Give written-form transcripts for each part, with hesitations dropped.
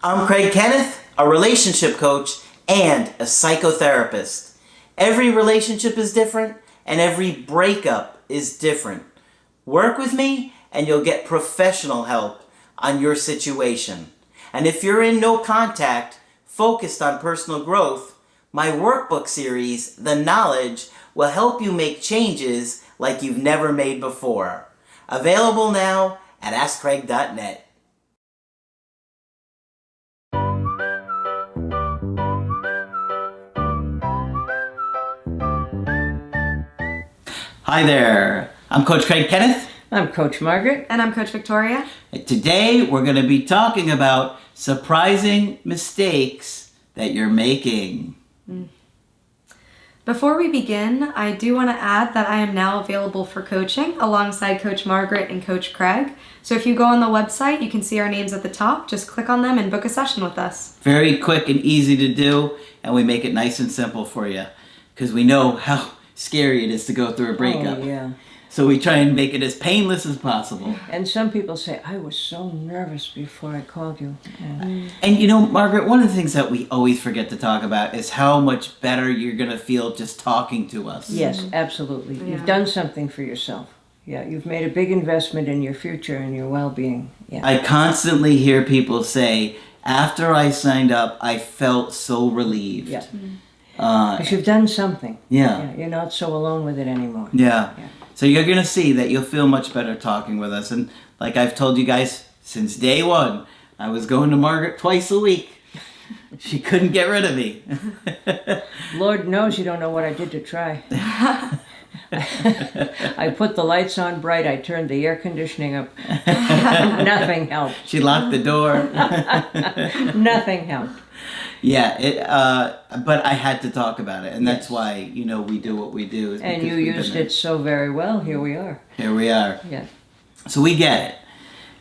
I'm Craig Kenneth, a relationship coach and a psychotherapist. Every relationship is different and every breakup is different. Work with me and you'll get professional help on your situation. And if you're in no contact, focused on personal growth, my workbook series, The Knowledge, will help you make changes like you've never made before. Available now at AskCraig.net. Hi there, I'm Coach Craig Kenneth. I'm Coach Margaret. And I'm Coach Victoria. And today we're going to be talking about surprising mistakes that you're making. Before we begin, I do want to add that I am now available for coaching alongside Coach Margaret and Coach Craig. So if you go on the website, you can see our names at the top. Just click on them and book a session with us. Very quick and easy to do, and we make it nice and simple for you because we know how scary it is to go through a breakup. Oh, yeah. So we try and make it as painless as possible. And some people say, I was so nervous before I called you. Yeah. And you know, Margaret, one of the things that we always forget to talk about is how much better you're going to feel just talking to us. Yes, absolutely. Yeah. You've done something for yourself. Yeah, you've made a big investment in your future and your well-being. Yeah. I constantly hear people say, after I signed up, I felt so relieved. Yeah. Because you've done something. Yeah. You're not so alone with it anymore. Yeah. Yeah. So you're going to see that you'll feel much better talking with us. And like I've told you guys since day one, I was going to Margaret twice a week. She couldn't get rid of me. Lord knows you don't know what I did to try. I put the lights on bright. I turned the air conditioning up. Nothing helped. She locked the door. Nothing helped. Yeah, but I had to talk about it, and that's why, you know, we do what we do. is And because you we've been used there. it so very well. Here we are. Here we are. Yeah. So we get it.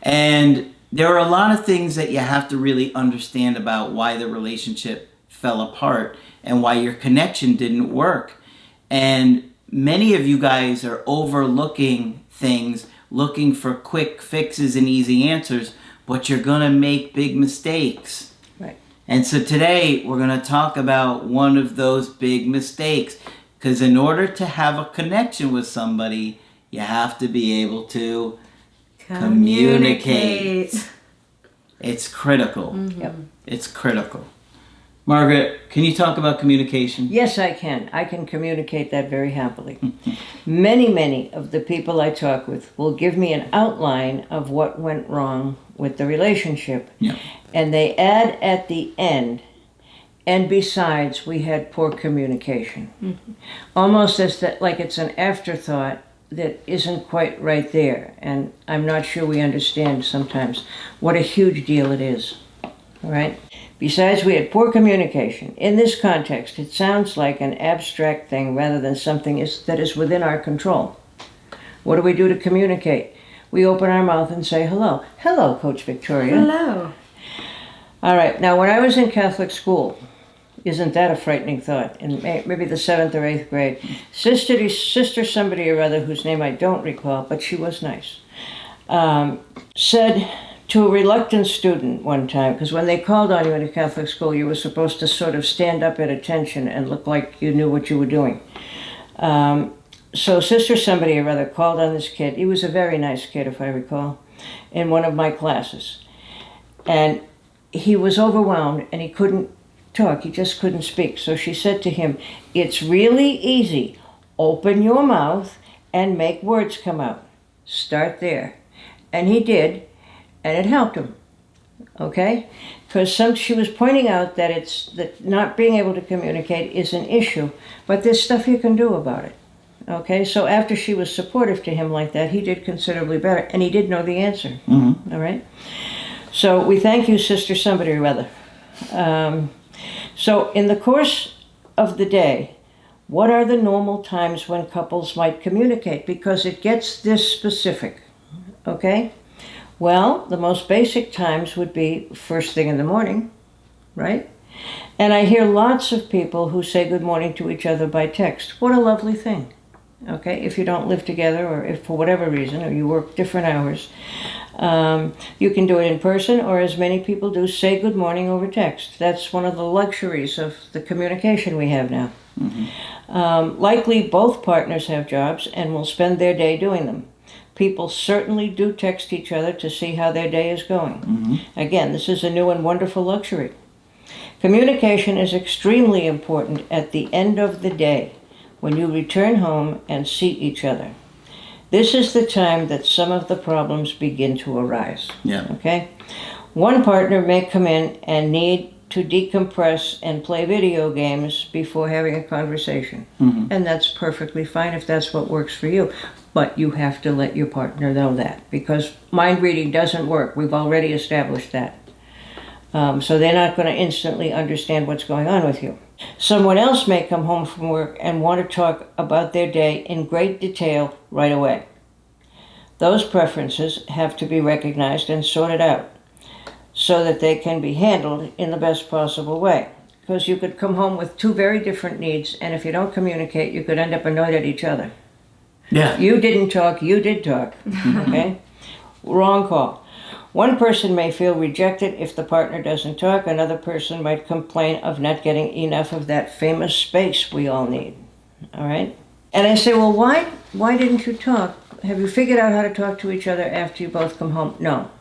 And there are a lot of things that you have to really understand about why the relationship fell apart and why your connection didn't work. And many of you guys are overlooking things, looking for quick fixes and easy answers, but you're going to make big mistakes. Right. And so today we're going to talk about one of those big mistakes. Because in order to have a connection with somebody, you have to be able to communicate. It's critical. Mm-hmm. Yep. It's critical. Margaret, can you talk about communication? Yes, I can. I can communicate that very happily. Many of the people I talk with will give me an outline of what went wrong with the relationship. Yeah. And they add at the end, and besides, we had poor communication. Mm-hmm. Almost as that, like it's an afterthought that isn't quite right there. And I'm not sure we understand sometimes what a huge deal it is. All right? Besides, we had poor communication. In this context, it sounds like an abstract thing rather than something that is within our control. What do we do to communicate? We open our mouth and say hello. Hello, Coach Victoria. Hello. All right, now when I was in Catholic school, isn't that a frightening thought? In maybe the 7th or 8th grade, sister somebody or other, whose name I don't recall, but she was nice, said to a reluctant student one time, because when they called on you in a Catholic school, you were supposed to sort of stand up at attention and look like you knew what you were doing. So sister somebody or other called on this kid. He was a very nice kid, if I recall, in one of my classes. And he was overwhelmed and he couldn't talk. He just couldn't speak. So she said to him, "It's really easy. Open your mouth and make words come out. Start there." And he did. And it helped him, okay? Because she was pointing out that not being able to communicate is an issue, but there's stuff you can do about it, okay? So after she was supportive to him like that, he did considerably better, and he did know the answer, Mm-hmm. all right? So we thank you, sister somebody or other. So in the course of the day, what are the normal times when couples might communicate? Because it gets this specific, okay? Well, the most basic times would be first thing in the morning, right? And I hear lots of people who say good morning to each other by text. What a lovely thing, okay? If you don't live together or if for whatever reason, or you work different hours. You can do it in person, or as many people do, say good morning over text. That's one of the luxuries of the communication we have now. Likely both partners have jobs and will spend their day doing them. People certainly do text each other to see how their day is going. Again, this is a new and wonderful luxury. Communication is extremely important at the end of the day when you return home and see each other. This is the time that some of the problems begin to arise. Yeah. Okay? One partner may come in and need to decompress and play video games before having a conversation. And that's perfectly fine if that's what works for you. But you have to let your partner know that, because mind reading doesn't work. We've already established that. So they're not going to instantly understand what's going on with you. Someone else may come home from work and want to talk about their day in great detail right away. Those preferences have to be recognized and sorted out so that they can be handled in the best possible way. Because you could come home with two very different needs, and if you don't communicate, you could end up annoyed at each other. Yeah. You didn't talk, you did talk. Okay? Wrong call. One person may feel rejected if the partner doesn't talk. Another person might complain of not getting enough of that famous space we all need. All right? And I say, well, why didn't you talk? Have you figured out how to talk to each other after you both come home? No.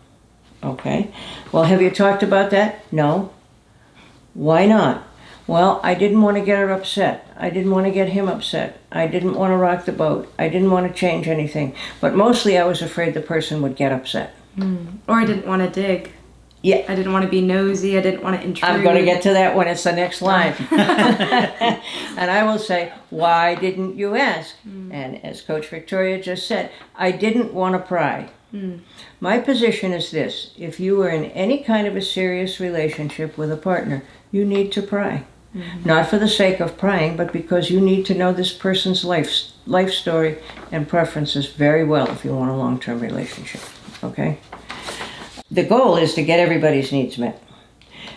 Okay. Well, have you talked about that? No. Why not? Well, I didn't want to get her upset. I didn't want to get him upset. I didn't want to rock the boat. I didn't want to change anything. But mostly I was afraid the person would get upset. Or I didn't want to dig. Yeah. I didn't want to be nosy. I didn't want to intrude. I'm going to get to that when it's the next line. And I will say, why didn't you ask? And as Coach Victoria just said, I didn't want to pry. My position is this: if you are in any kind of a serious relationship with a partner, you need to pry. Not for the sake of prying, but because you need to know this person's life story and preferences very well if you want a long-term relationship. Okay? The goal is to get everybody's needs met.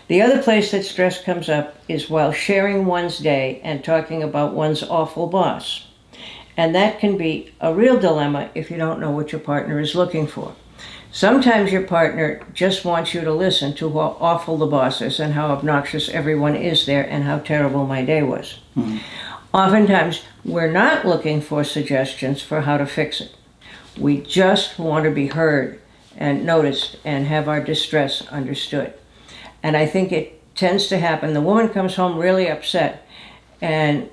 The other place that stress comes up is while sharing one's day and talking about one's awful boss. And that can be a real dilemma if you don't know what your partner is looking for. Sometimes your partner just wants you to listen to how awful the boss is and how obnoxious everyone is there and how terrible my day was. Oftentimes, we're not looking for suggestions for how to fix it. We just want to be heard and noticed and have our distress understood. And I think it tends to happen. The woman comes home really upset, and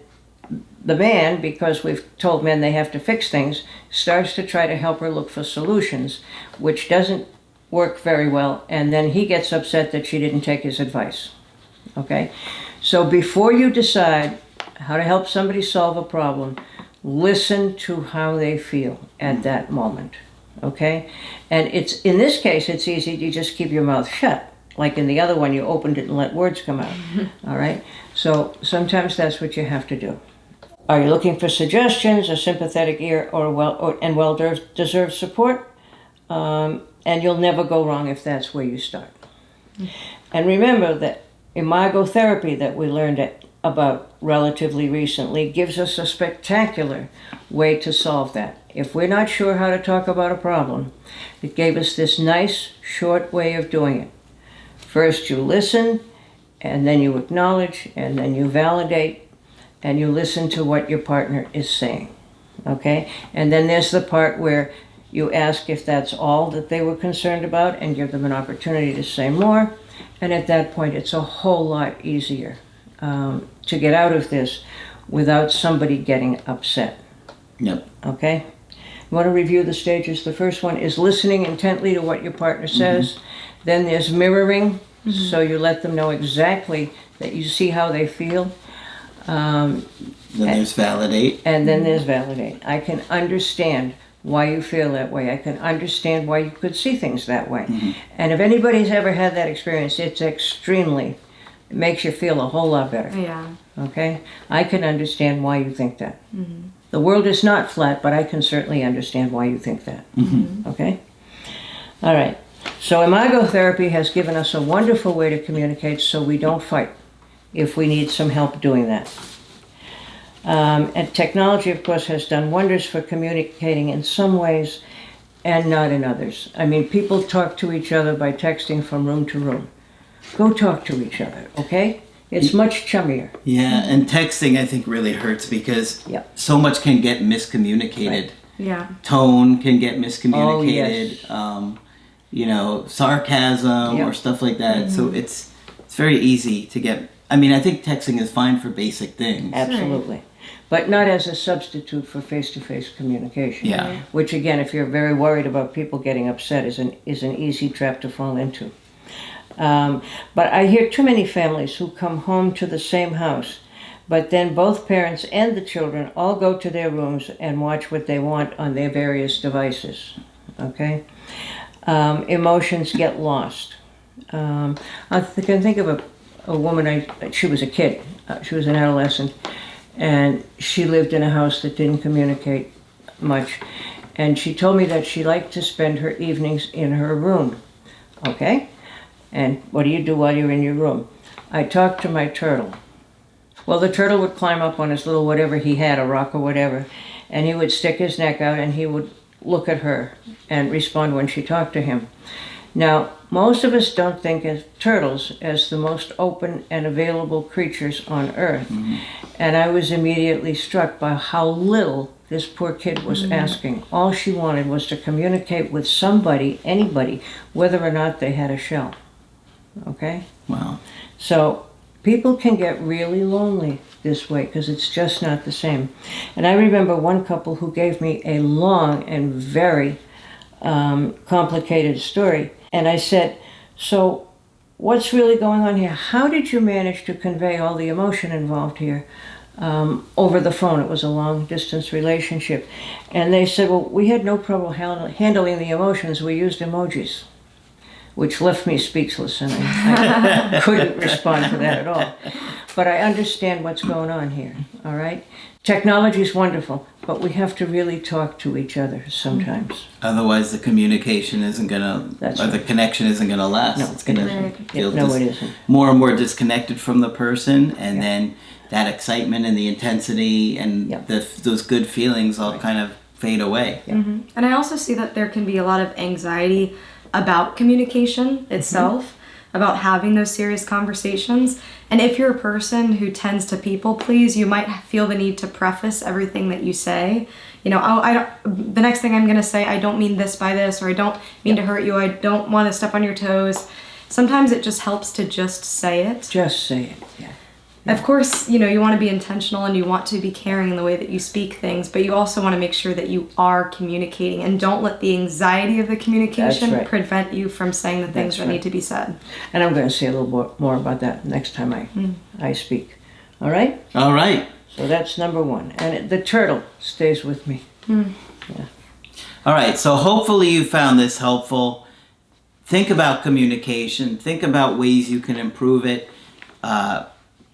the man, because we've told men they have to fix things, starts to try to help her look for solutions, which doesn't work very well, and then he gets upset that she didn't take his advice. Okay? So before you decide how to help somebody solve a problem, listen to how they feel at that moment. Okay? And it's in this case, it's easy to just keep your mouth shut. Like in the other one, you opened it and let words come out. All right? So sometimes that's what you have to do. Are you looking for suggestions, a sympathetic ear, or well-deserved support? And you'll never go wrong if that's where you start. And remember that imago therapy that we learned about relatively recently gives us a spectacular way to solve that. If we're not sure how to talk about a problem, it gave us this nice, short way of doing it. First you listen, and then you acknowledge, and then you validate, and you listen to what your partner is saying, okay? And then there's the part where you ask if that's all that they were concerned about and give them an opportunity to say more. And at that point, it's a whole lot easier to get out of this without somebody getting upset. Yep. Okay? You want to review the stages. The first one is listening intently to what your partner says. Then there's mirroring, so you let them know exactly that you see how they feel. Then there's validate. And then there's validate. I can understand why you feel that way. I can understand why you could see things that way. And if anybody's ever had that experience, it makes you feel a whole lot better. Yeah. Okay? I can understand why you think that. The world is not flat, but I can certainly understand why you think that. Okay? All right. So imago therapy has given us a wonderful way to communicate so we don't fight if we need some help doing that. And technology, of course, has done wonders for communicating in some ways, and not in others. I mean, people talk to each other by texting from room to room. Go talk to each other, okay? It's much chummier. Yeah, and texting I think really hurts because Yep. so much can get miscommunicated. Right. Yeah. Tone can get miscommunicated. Oh, yes. Sarcasm Yep. or stuff like that. So it's very easy to get. I mean, I think texting is fine for basic things. Absolutely. But not as a substitute for face-to-face communication. Yeah. Which again, if you're very worried about people getting upset, is an easy trap to fall into. But I hear too many families who come home to the same house, but then both parents and the children all go to their rooms and watch what they want on their various devices. Okay? Emotions get lost. I can think of a woman, she was a kid, she was an adolescent, and she lived in a house that didn't communicate much. And she told me that she liked to spend her evenings in her room. Okay? And what do you do while you're in your room? I talked to my turtle. Well, the turtle would climb up on his little whatever he had, a rock or whatever, and he would stick his neck out and he would look at her and respond when she talked to him. Now, most of us don't think of turtles as the most open and available creatures on earth. Mm-hmm. And I was immediately struck by how little this poor kid was asking. All she wanted was to communicate with somebody, anybody, whether or not they had a shell. Okay? Wow. So people can get really lonely this way because it's just not the same. And I remember one couple who gave me a long and very complicated story. And I said, so what's really going on here? How did you manage to convey all the emotion involved here over the phone? It was a long distance relationship. And they said, well, we had no trouble handling the emotions. We used emojis, which left me speechless, and I couldn't respond to that at all. But I understand what's going on here, all right? Technology is wonderful, but we have to really talk to each other sometimes. Otherwise, the communication isn't gonna, That's or the right. connection isn't gonna last. No, it's gonna Right. feel No, it isn't. more and more disconnected from the person, and Yeah. then that excitement and the intensity and Yeah. those good feelings all kind of fade away. And I also see that there can be a lot of anxiety about communication itself, about having those serious conversations. And if you're a person who tends to people please, you might feel the need to preface everything that you say. You know, oh, I don't. The next thing I'm gonna say, I don't mean this by this, or I don't mean to hurt you. I don't want to step on your toes. Sometimes it just helps to just say it. Just say it, yeah. Of course, you know, you want to be intentional and you want to be caring in the way that you speak things, but you also want to make sure that you are communicating, and don't let the anxiety of the communication That's right. prevent you from saying the things That's that right. need to be said. And I'm going to say a little more about that next time I speak. All right? All right. So that's number one. And the turtle stays with me. All right. So hopefully you found this helpful. Think about communication. Think about ways you can improve it.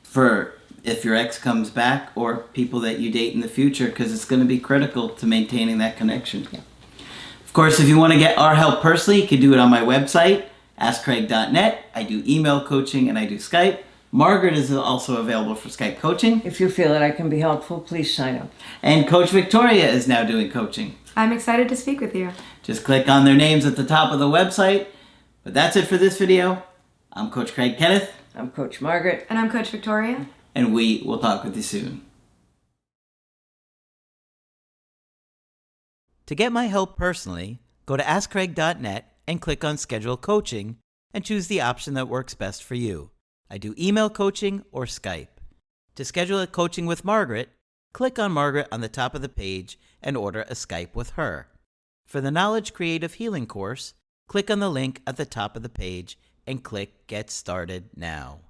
For if your ex comes back or people that you date in the future, because it's going to be critical to maintaining that connection. Yeah. Of course, if you want to get our help personally, you can do it on my website, askcraig.net. I do email coaching and I do Skype. Margaret is also available for Skype coaching. If you feel that I can be helpful, please sign up. And Coach Victoria is now doing coaching. I'm excited to speak with you. Just click on their names at the top of the website. But that's it for this video. I'm Coach Craig Kenneth. I'm Coach Margaret. And I'm Coach Victoria. And we will talk with you soon. To get my help personally, go to AskCraig.net and click on Schedule Coaching and choose the option that works best for you. I do email coaching or Skype. To schedule a coaching with Margaret, click on Margaret on the top of the page and order a Skype with her. For the Knowledge Creative Healing course, click on the link at the top of the page and click Get Started Now.